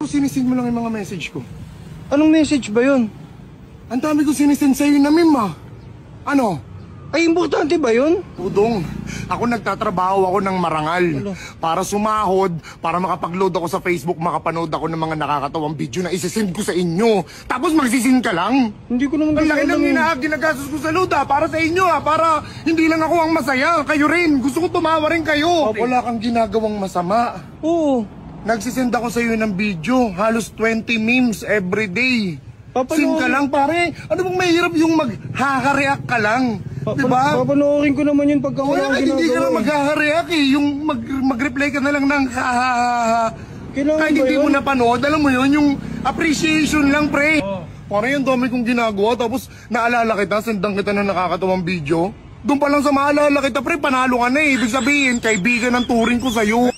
Sinisend mo lang yung mga message ko. Anong message ba yun? Ang dami ko sinisend sa'yo na meme. Ano? Ay, importante ba yun? Udong, ako nagtatrabaho ako ng marangal. Para sumahod, para makapag-load ako sa Facebook, makapanood ako ng mga nakakatawang video na isisend ko sa inyo. Tapos magsisend ka lang? Hindi ko naman ang laki ng ginagastos ko sa load para sa inyo para hindi lang ako ang masaya. Kayo rin, gusto ko tumawa rin kayo. Wala kang ginagawang masama. Oo. Nagsisend ako sa iyo ng video, halos 20 memes everyday. Send ka lang pare. Ano bang mahirap yung mag-ha-react ka lang? Diba? Papanoorin ko naman yun pagka wala akong ginagawa. Hindi ka lang mag-ha-react eh. Yung mag-reply ka na lang ng ha-ha-ha. Kahit hindi mo napanood, alam mo yun, yung appreciation lang pre. Parang yung dami kong ginagawa, tapos naalala kita, sendan kita ng nakakatawang video. Doon pa lang sa maalala kita pre, panalo ka na eh. Ibig sabihin, kaibigan ng turing ko sa'yo.